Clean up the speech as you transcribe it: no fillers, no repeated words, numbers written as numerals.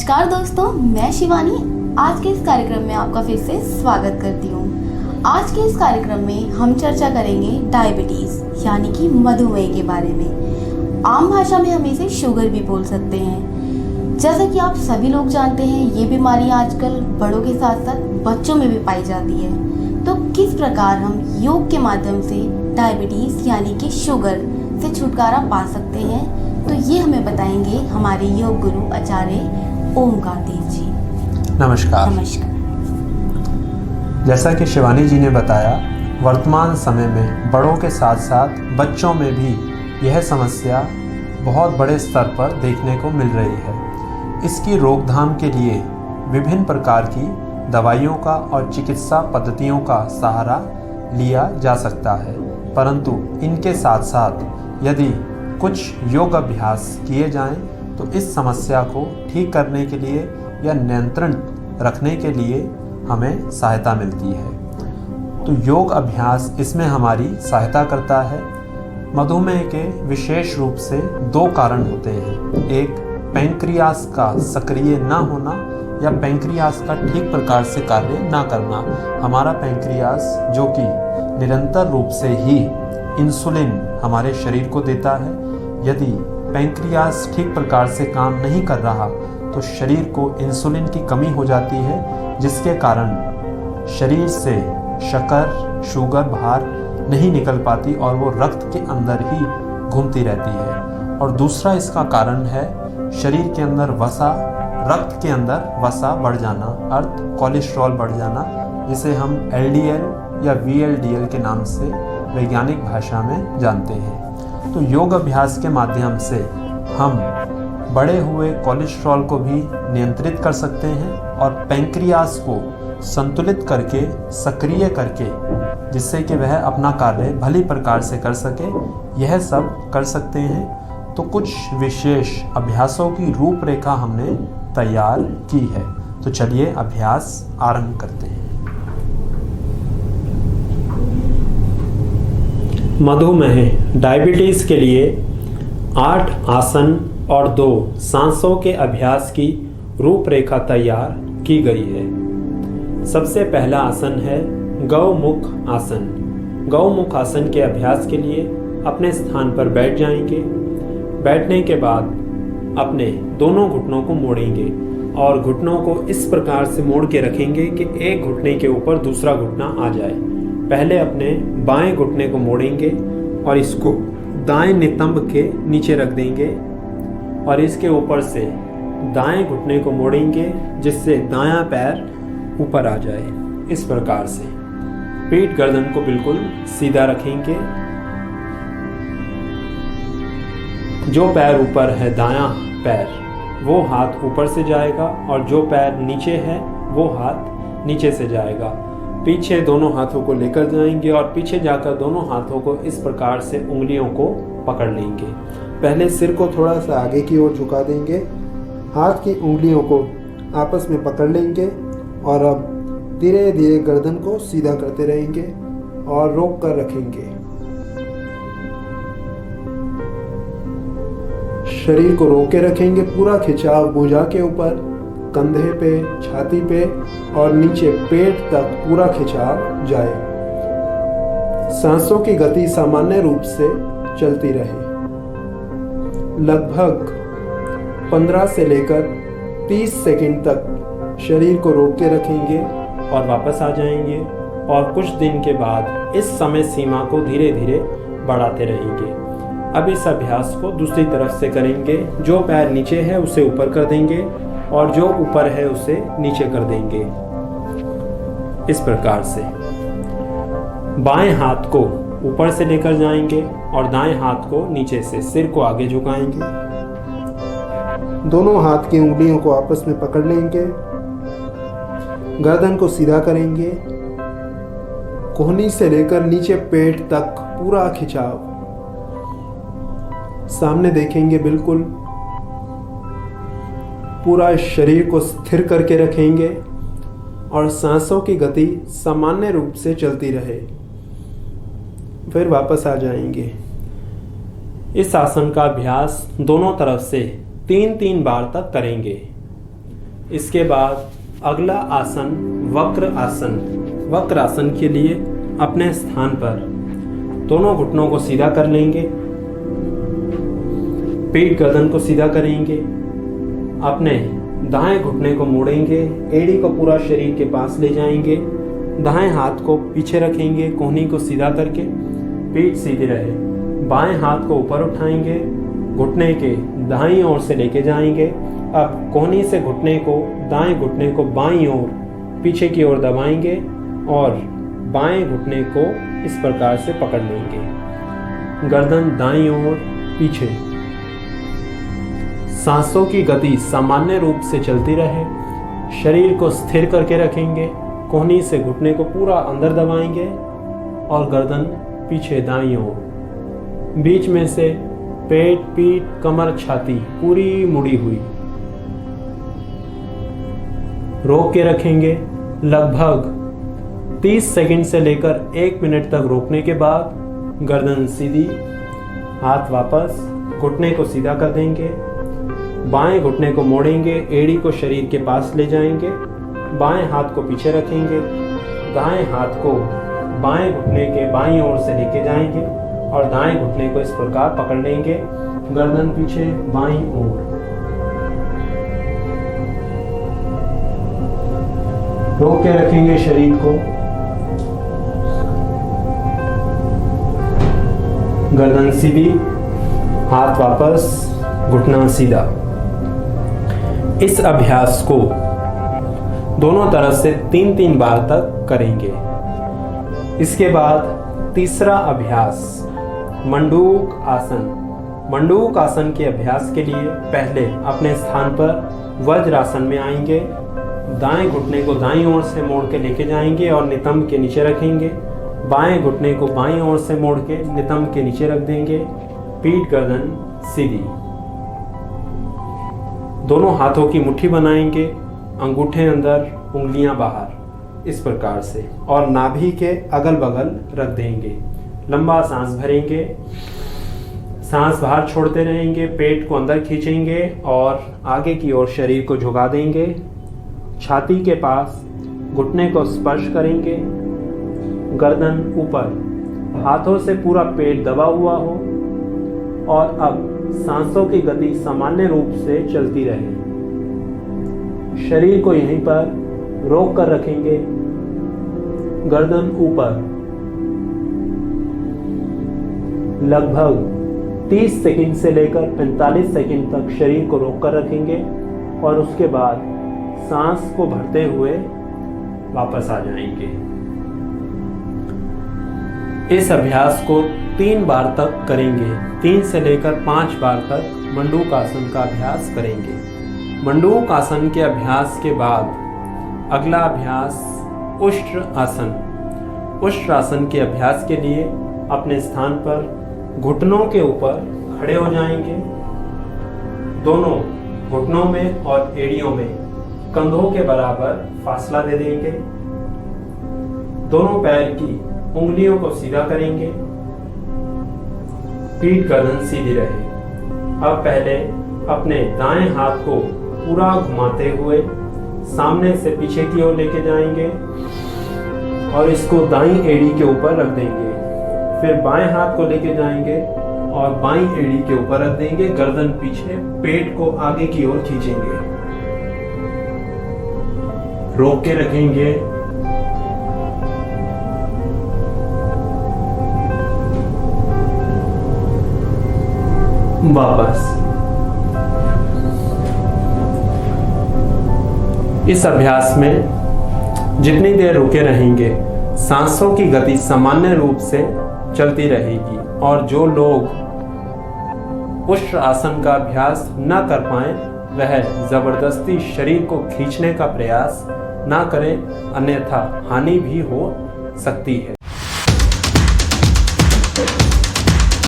नमस्कार दोस्तों, मैं शिवानी आज के इस कार्यक्रम में आपका फिर से स्वागत करती हूँ। आज के इस कार्यक्रम में हम चर्चा करेंगे डायबिटीज़ यानी कि मधुमेह के बारे में। आम भाषा में हम इसे शुगर भी बोल सकते हैं। जैसा कि आप सभी लोग जानते हैं, ये बीमारी आजकल बड़ों के साथ साथ बच्चों में भी पाई जाती है। तो किस प्रकार हम योग के माध्यम से डायबिटीज़ यानी कि शुगर से छुटकारा पा सकते हैं, तो ये हमें बताएंगे हमारे योग गुरु आचार्य ओमकार देव जी। नमस्कार। जैसा कि शिवानी जी ने बताया, वर्तमान समय में बड़ों के साथ साथ बच्चों में भी यह समस्या बहुत बड़े स्तर पर देखने को मिल रही है। इसकी रोकथाम के लिए विभिन्न प्रकार की दवाइयों का और चिकित्सा पद्धतियों का सहारा लिया जा सकता है, परंतु इनके साथ साथ यदि कुछ योग अभ्यास किए जाएं तो इस समस्या को ठीक करने के लिए या नियंत्रण रखने के लिए हमें सहायता मिलती है। तो योग अभ्यास इसमें हमारी सहायता करता है। मधुमेह के विशेष रूप से दो कारण होते हैं। एक, पैंक्रियास का सक्रिय न होना या पैंक्रियास का ठीक प्रकार से कार्य ना करना। हमारा पैंक्रियास जो कि निरंतर रूप से ही इंसुलिन हमारे शरीर को देता है, यदि पैंक्रियास ठीक प्रकार से काम नहीं कर रहा तो शरीर को इंसुलिन की कमी हो जाती है, जिसके कारण शरीर से शक्कर, शुगर बाहर नहीं निकल पाती और वो रक्त के अंदर ही घूमती रहती है। और दूसरा इसका कारण है शरीर के अंदर वसा, रक्त के अंदर वसा बढ़ जाना, अर्थ कोलेस्ट्रॉल बढ़ जाना, जिसे हम LDL या VLDL के नाम से वैज्ञानिक भाषा में जानते हैं। तो योग अभ्यास के माध्यम से हम बढ़े हुए कोलेस्ट्रॉल को भी नियंत्रित कर सकते हैं और पैंक्रियास को संतुलित करके, सक्रिय करके, जिससे कि वह अपना कार्य भली प्रकार से कर सके, यह सब कर सकते हैं। तो कुछ विशेष अभ्यासों की रूपरेखा हमने तैयार की है। तो चलिए अभ्यास आरंभ करते हैं। मधुमेह डायबिटीज़ के लिए 8 आसन और 2 सांसों के अभ्यास की रूपरेखा तैयार की गई है। सबसे पहला आसन है गौमुख आसन। गौमुख आसन के अभ्यास के लिए अपने स्थान पर बैठ जाएंगे। बैठने के बाद अपने दोनों घुटनों को मोड़ेंगे और घुटनों को इस प्रकार से मोड़ के रखेंगे कि एक घुटने के ऊपर दूसरा घुटना आ जाए। पहले अपने बाएं घुटने को मोड़ेंगे और इसको दाएं नितंब के नीचे रख देंगे और इसके ऊपर से दाएं घुटने को मोड़ेंगे, जिससे दायां पैर ऊपर आ जाए। इस प्रकार से पीठ गर्दन को बिल्कुल सीधा रखेंगे। जो पैर ऊपर है, दायां पैर, वो हाथ ऊपर से जाएगा और जो पैर नीचे है वो हाथ नीचे से जाएगा। पीछे दोनों हाथों को लेकर जाएंगे और पीछे जाकर दोनों हाथों को इस प्रकार से उंगलियों को पकड़ लेंगे। पहले सिर को थोड़ा सा आगे की ओर झुका देंगे, हाथ की उंगलियों को आपस में पकड़ लेंगे और अब धीरे धीरे गर्दन को सीधा करते रहेंगे और रोक कर रखेंगे। शरीर को रोक के रखेंगे, पूरा खिंचाव भुजा के ऊपर, कंधे पे, छाती पे और नीचे पेट तक पूरा खिंचाव जाए। सांसों की गति सामान्य रूप से चलती रहे। लगभग 15 से लेकर 30 सेकंड तक शरीर को रोक के रखेंगे और वापस आ जाएंगे और कुछ दिन के बाद इस समय सीमा को धीरे धीरे बढ़ाते रहेंगे। अब इस अभ्यास को दूसरी तरफ से करेंगे। जो पैर नीचे है उसे ऊपर कर देंगे और जो ऊपर है उसे नीचे कर देंगे। इस प्रकार से बाएं हाथ को ऊपर से लेकर जाएंगे और दाएं हाथ को नीचे से, सिर को आगे झुकाएंगे। दोनों हाथ की उंगलियों को आपस में पकड़ लेंगे, गर्दन को सीधा करेंगे, कोहनी से लेकर नीचे पेट तक पूरा खिंचाव, सामने देखेंगे, बिल्कुल पूरा शरीर को स्थिर करके रखेंगे और सांसों की गति सामान्य रूप से चलती रहे। फिर वापस आ जाएंगे। इस आसन का अभ्यास दोनों तरफ से 3-3 बार तक करेंगे। इसके बाद अगला आसन वक्र आसन। वक्र आसन के लिए अपने स्थान पर दोनों घुटनों को सीधा कर लेंगे, पीठ गर्दन को सीधा करेंगे, अपने दाएं घुटने को मोड़ेंगे, एड़ी को पूरा शरीर के पास ले जाएंगे, दाएं हाथ को पीछे रखेंगे, कोहनी को सीधा करके, पीठ सीधी रहे। बाएं हाथ को ऊपर उठाएंगे, घुटने के दाईं ओर से लेके जाएंगे। अब कोहनी से घुटने को, दाएं घुटने को बाईं ओर पीछे की ओर दबाएंगे और बाएं घुटने को इस प्रकार से पकड़ लेंगे। गर्दन दाईं ओर पीछे। सांसों की गति सामान्य रूप से चलती रहे। शरीर को स्थिर करके रखेंगे, कोहनी से घुटने को पूरा अंदर दबाएंगे और गर्दन पीछे दाईं ओर। बीच में से पेट, पीठ, कमर, छाती पूरी मुड़ी हुई। रोक के रखेंगे। लगभग 30 सेकंड से लेकर 1 मिनट तक रोकने के बाद गर्दन सीधी, हाथ वापस, घुटने को सीधा कर देंगे। बाएं घुटने को मोड़ेंगे, एड़ी को शरीर के पास ले जाएंगे, बाएं हाथ को पीछे रखेंगे, दाएं हाथ को बाएं घुटने के बाईं ओर से लेके जाएंगे और दाएं घुटने को इस प्रकार पकड़ लेंगे। गर्दन पीछे बाईं ओर। रोक के रखेंगे शरीर को। गर्दन सीधी, हाथ वापस, घुटना सीधा। इस अभ्यास को दोनों तरफ से 3-3 बार तक करेंगे। इसके बाद तीसरा अभ्यास मंडूक आसन। मंडूक आसन के अभ्यास के लिए पहले अपने स्थान पर वज्रासन में आएंगे। दाएं घुटने को दाईं ओर से मोड़ के लेके जाएंगे और नितंब के नीचे रखेंगे। बाएं घुटने को बाईं ओर से मोड़ के नितंब के नीचे रख देंगे। पीठ गर्दन सीधी। दोनों हाथों की मुट्ठी बनाएंगे, अंगूठे अंदर, उंगलियां बाहर, इस प्रकार से, और नाभि के अगल बगल रख देंगे। लंबा सांस भरेंगे, सांस बाहर छोड़ते रहेंगे, पेट को अंदर खींचेंगे और आगे की ओर शरीर को झुका देंगे। छाती के पास घुटने को स्पर्श करेंगे। गर्दन ऊपर, हाथों से पूरा पेट दबा हुआ हो और अब सांसों की गति सामान्य रूप से चलती रहे। शरीर को यहीं पर रोक कर रखेंगे। गर्दन ऊपर। लगभग 30 सेकंड से लेकर 45 सेकंड तक शरीर को रोक कर रखेंगे और उसके बाद सांस को भरते हुए वापस आ जाएंगे। इस अभ्यास को 3 बार तक करेंगे। 3 से लेकर 5 बार तक मंडूक आसन का अभ्यास करेंगे। मंडूक आसन के अभ्यास के बाद अगला अभ्यास उष्ट्र आसन। उष्ट्र आसन के अभ्यास के लिए अपने स्थान पर घुटनों के ऊपर खड़े हो जाएंगे। दोनों घुटनों में और एड़ियों में कंधों के बराबर फासला दे देंगे। दोनों पैर की उंगलियों को सीधा करेंगे। पीठ गर्दन सीधी रहे। अब पहले अपने दाएं हाथ को पूरा घुमाते हुए सामने से पीछे की ओर लेके जाएंगे और इसको दाईं एड़ी के ऊपर रख देंगे। फिर बाएं हाथ को लेके जाएंगे और बाईं एड़ी के ऊपर रख देंगे। गर्दन पीछे, पेट को आगे की ओर खींचेंगे। रोक के रखेंगे। वापस। इस अभ्यास में जितनी देर रुके रहेंगे सांसों की गति सामान्य रूप से चलती रहेगी और जो लोग उष्ट्र आसन का अभ्यास न कर पाए वह जबरदस्ती शरीर को खींचने का प्रयास ना करें, अन्यथा हानि भी हो सकती है।